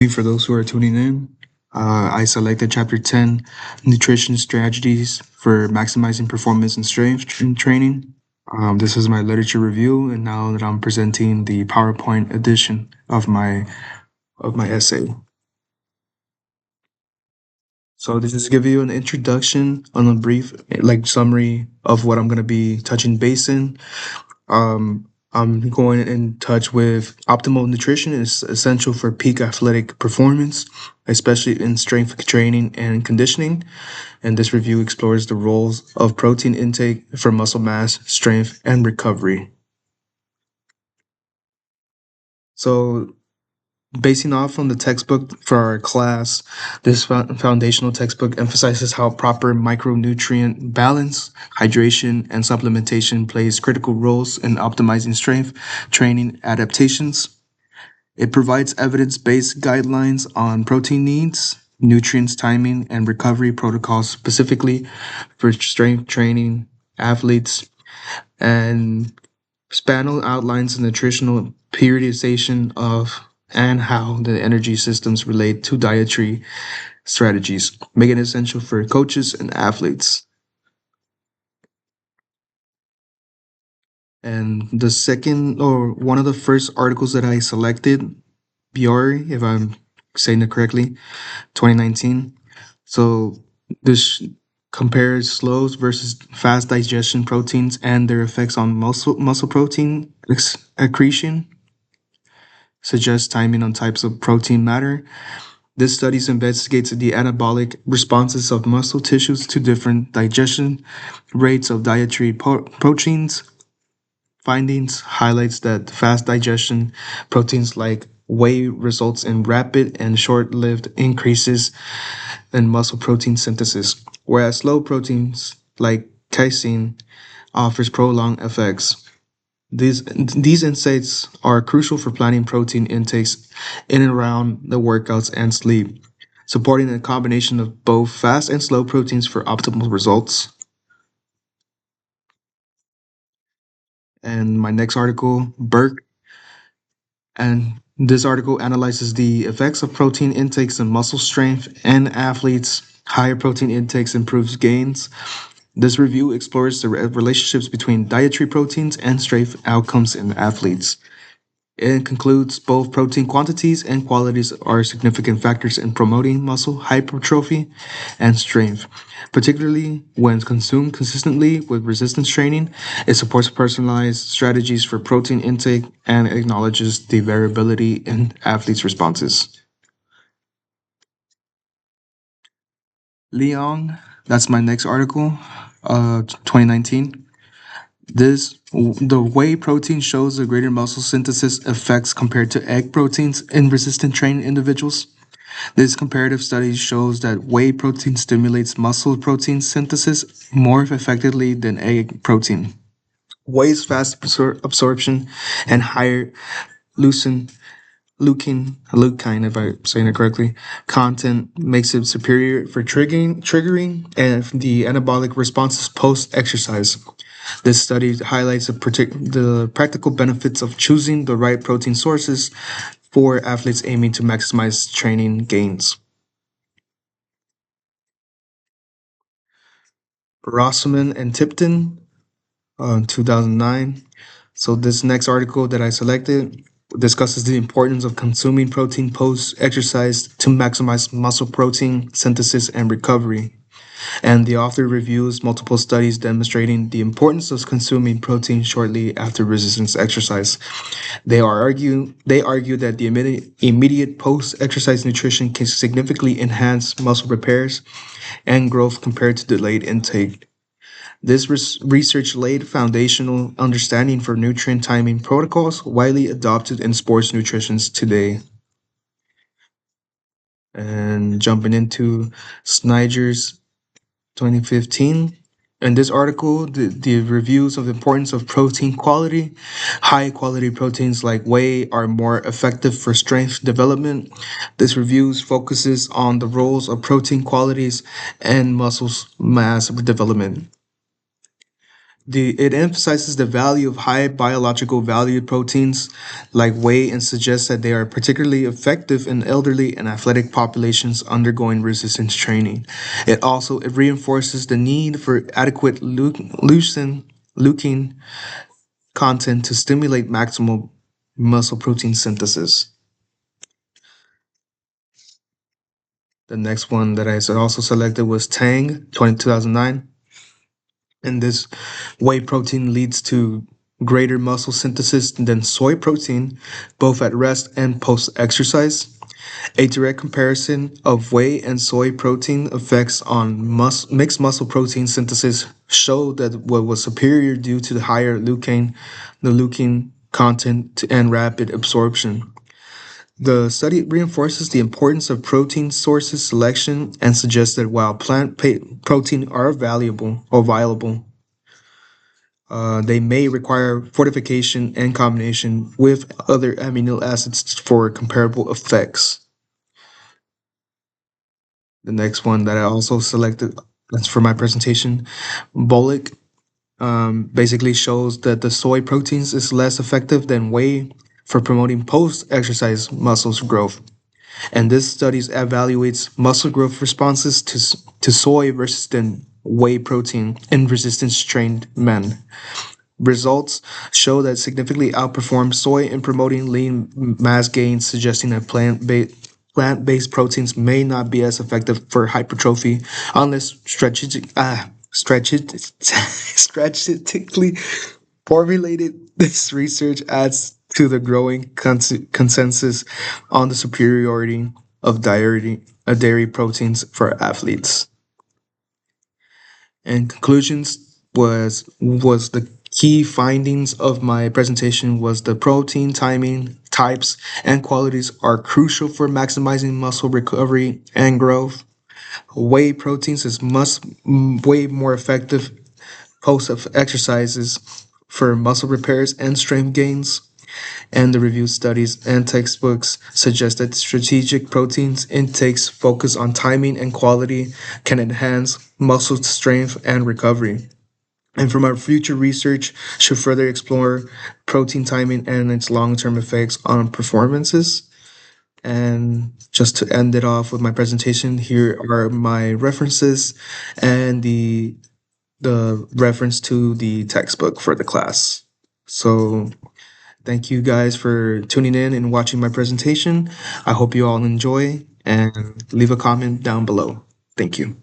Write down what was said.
For those who are tuning in, I selected Chapter 10 Nutrition Strategies for Maximizing Performance and Strength Training. This is my literature review, and now that I'm presenting the PowerPoint edition of my essay. So this is give you an introduction on a brief summary of what I'm going to be touching base in. I'm going in touch with optimal nutrition is essential for peak athletic performance, especially in strength training and conditioning. And this review explores the roles of protein intake for muscle mass, strength, and recovery. So, basing off on the textbook for our class, this foundational textbook emphasizes how proper micronutrient balance, hydration, and supplementation plays critical roles in optimizing strength training adaptations. It provides evidence based guidelines on protein needs, nutrients timing, and recovery protocols specifically for strength training athletes, and Spanel outlines the nutritional periodization of and how the energy systems relate to dietary strategies, making it essential for coaches and athletes. And the second, or one of the first articles that I selected, Biori, if I'm saying it correctly, 2019. So this compares slow versus fast digestion proteins and their effects on muscle protein accretion, suggests timing on types of protein matter. This study investigates the anabolic responses of muscle tissues to different digestion rates of dietary proteins. Findings highlights that fast digestion proteins like whey results in rapid and short-lived increases in muscle protein synthesis, whereas slow proteins like casein offers prolonged effects. These insights are crucial for planning protein intakes in and around the workouts and sleep, supporting a combination of both fast and slow proteins for optimal results. And my next article, Burke, and this article analyzes the effects of protein intakes on muscle strength and athletes. Higher protein intakes improves gains. This review explores the relationships between dietary proteins and strength outcomes in athletes. It concludes both protein quantities and qualities are significant factors in promoting muscle hypertrophy and strength, particularly when consumed consistently with resistance training. It supports personalized strategies for protein intake and acknowledges the variability in athletes' responses. Leong, that's my next article, 2019. The whey protein shows a greater muscle synthesis effects compared to egg proteins in resistant trained individuals. This comparative study shows that whey protein stimulates muscle protein synthesis more effectively than egg protein. Whey's fast absorption and higher leucine, leukine, if I'm saying it correctly, content makes it superior for triggering and the anabolic responses post-exercise. This study highlights the practical benefits of choosing the right protein sources for athletes aiming to maximize training gains. Rossman and Tipton, 2009. So this next article that I selected discusses the importance of consuming protein post-exercise to maximize muscle protein synthesis and recovery. And the author reviews multiple studies demonstrating the importance of consuming protein shortly after resistance exercise. They argue that the immediate post-exercise nutrition can significantly enhance muscle repairs and growth compared to delayed intake. This research laid foundational understanding for nutrient timing protocols widely adopted in sports nutrition today. And jumping into Snyder's 2015. In this article, the reviews of the importance of protein quality. High quality proteins like whey are more effective for strength development. This reviews focuses on the roles of protein qualities and muscle mass development. It emphasizes the value of high biological valued proteins like whey and suggests that they are particularly effective in elderly and athletic populations undergoing resistance training. It reinforces the need for adequate leucine content to stimulate maximal muscle protein synthesis. The next one that I also selected was Tang 2009. And this whey protein leads to greater muscle synthesis than soy protein, both at rest and post exercise. A direct comparison of whey and soy protein effects on mixed muscle protein synthesis showed that what was superior due to the higher the leucine content and rapid absorption. The study reinforces the importance of protein sources selection and suggests that while protein are valuable or viable, they may require fortification and combination with other amino acids for comparable effects. The next one that I also selected, that's for my presentation, Bolic, basically shows that the soy proteins is less effective than whey for promoting post-exercise muscles growth. And this study evaluates muscle growth responses to soy versus then whey protein in resistance trained men. Results show that significantly outperform soy in promoting lean mass gain, suggesting that plant-based proteins may not be as effective for hypertrophy unless strategically formulated. This research adds to the growing consensus on the superiority of dairy proteins for athletes. And conclusions was the key findings of my presentation was the protein timing types and qualities are crucial for maximizing muscle recovery and growth. Whey proteins is way more effective post of exercises for muscle repairs and strength gains. And the review studies and textbooks suggest that strategic proteins intakes focus on timing and quality can enhance muscle strength and recovery. And from our future research should further explore protein timing and its long-term effects on performances. And just to end it off with my presentation, here are my references and the reference to the textbook for the class. So thank you guys for tuning in and watching my presentation. I hope you all enjoy and leave a comment down below. Thank you.